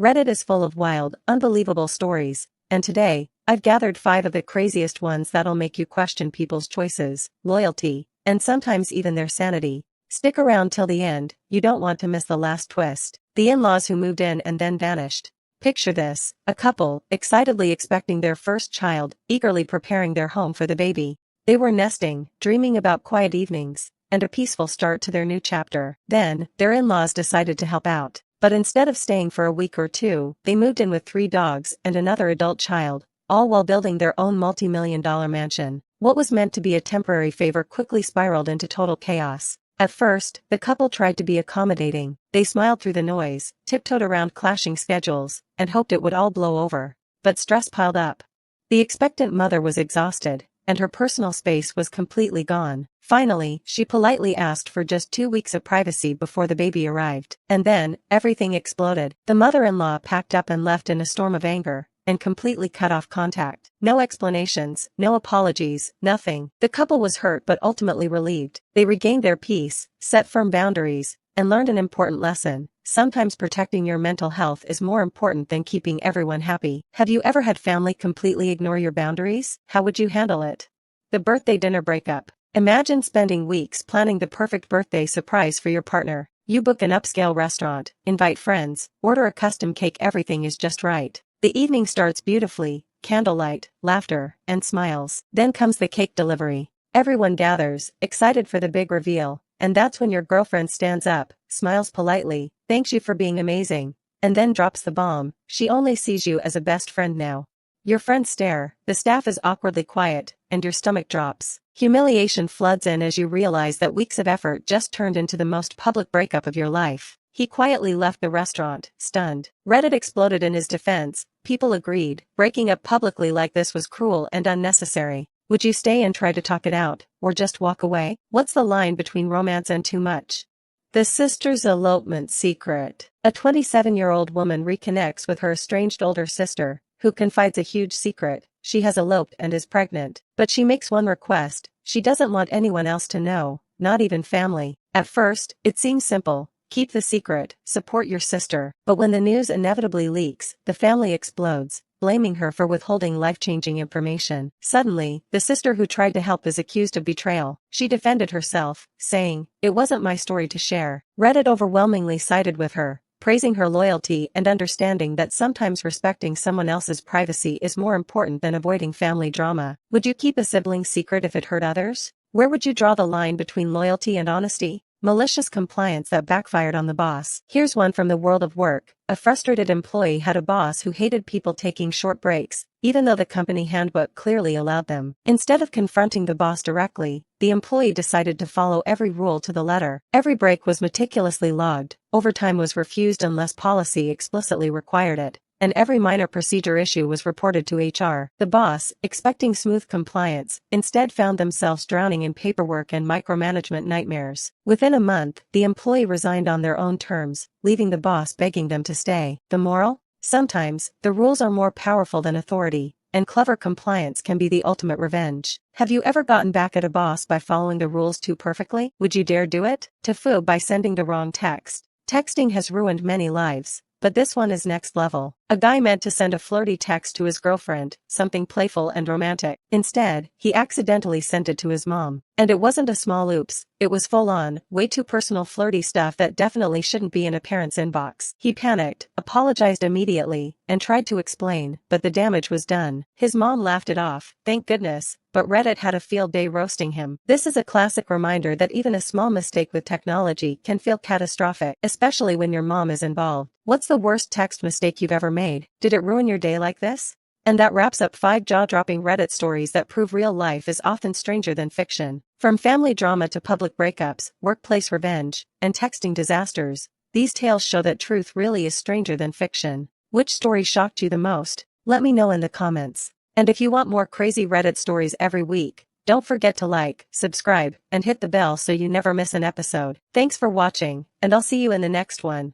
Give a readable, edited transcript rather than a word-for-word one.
Reddit is full of wild, unbelievable stories, and today, I've gathered 5 of the craziest ones that'll make you question people's choices, loyalty, and sometimes even their sanity. Stick around till the end, you don't want to miss the last twist. The in-laws who moved in and then vanished. Picture this, a couple, excitedly expecting their first child, eagerly preparing their home for the baby. They were nesting, dreaming about quiet evenings, and a peaceful start to their new chapter. Then, their in-laws decided to help out. But instead of staying for a week or two, they moved in with 3 dogs and another adult child, all while building their own multi-million-dollar mansion. What was meant to be a temporary favor quickly spiraled into total chaos. At first, the couple tried to be accommodating. They smiled through the noise, tiptoed around clashing schedules, and hoped it would all blow over. But stress piled up. The expectant mother was exhausted, and her personal space was completely gone. Finally, she politely asked for just 2 weeks of privacy before the baby arrived. And then, everything exploded. The mother-in-law packed up and left in a storm of anger, and completely cut off contact. No explanations, no apologies, nothing. The couple was hurt but ultimately relieved. They regained their peace, set firm boundaries, and learned an important lesson. Sometimes protecting your mental health is more important than keeping everyone happy. Have you ever had family completely ignore your boundaries? How would you handle it? The birthday dinner breakup. Imagine spending weeks planning the perfect birthday surprise for your partner. You book an upscale restaurant, invite friends, order a custom cake, everything is just right. The evening starts beautifully, candlelight, laughter, and smiles. Then comes the cake delivery. Everyone gathers, excited for the big reveal, and that's when your girlfriend stands up, smiles politely, thanks you for being amazing, and then drops the bomb. She only sees you as a best friend now. Your friends stare, the staff is awkwardly quiet, and your stomach drops. Humiliation floods in as you realize that weeks of effort just turned into the most public breakup of your life. He quietly left the restaurant, stunned. Reddit exploded in his defense. People agreed, breaking up publicly like this was cruel and unnecessary. Would you stay and try to talk it out, or just walk away? What's the line between romance and too much? The sister's elopement secret. A 27-year-old woman reconnects with her estranged older sister, who confides a huge secret. She has eloped and is pregnant. But she makes one request: she doesn't want anyone else to know, not even family. At first, it seems simple. Keep the secret, support your sister. But when the news inevitably leaks, the family explodes, blaming her for withholding life-changing information. Suddenly, the sister who tried to help is accused of betrayal. She defended herself, saying, "It wasn't my story to share." Reddit overwhelmingly sided with her, praising her loyalty and understanding that sometimes respecting someone else's privacy is more important than avoiding family drama. Would you keep a sibling's secret if it hurt others? Where would you draw the line between loyalty and honesty? Malicious compliance that backfired on the boss. Here's one from the world of work. A frustrated employee had a boss who hated people taking short breaks, even though the company handbook clearly allowed them. Instead of confronting the boss directly, the employee decided to follow every rule to the letter. Every break was meticulously logged, overtime was refused unless policy explicitly required it, and every minor procedure issue was reported to HR. The boss, expecting smooth compliance, instead found themselves drowning in paperwork and micromanagement nightmares. Within a month, the employee resigned on their own terms, leaving the boss begging them to stay. The moral? Sometimes, the rules are more powerful than authority, and clever compliance can be the ultimate revenge. Have you ever gotten back at a boss by following the rules too perfectly? Would you dare do it? To foo by sending the wrong text. Texting has ruined many lives. But this one is next level. A guy meant to send a flirty text to his girlfriend, something playful and romantic. Instead, he accidentally sent it to his mom. And it wasn't a small oops, it was full-on, way too personal flirty stuff that definitely shouldn't be in a parent's inbox. He panicked, apologized immediately, and tried to explain, but the damage was done. His mom laughed it off, thank goodness, but Reddit had a field day roasting him. This is a classic reminder that even a small mistake with technology can feel catastrophic, especially when your mom is involved. What's the worst text mistake you've ever made? Did it ruin your day like this? And that wraps up 5 jaw-dropping Reddit stories that prove real life is often stranger than fiction. From family drama to public breakups, workplace revenge, and texting disasters, these tales show that truth really is stranger than fiction. Which story shocked you the most? Let me know in the comments. And if you want more crazy Reddit stories every week, don't forget to like, subscribe, and hit the bell so you never miss an episode. Thanks for watching, and I'll see you in the next one.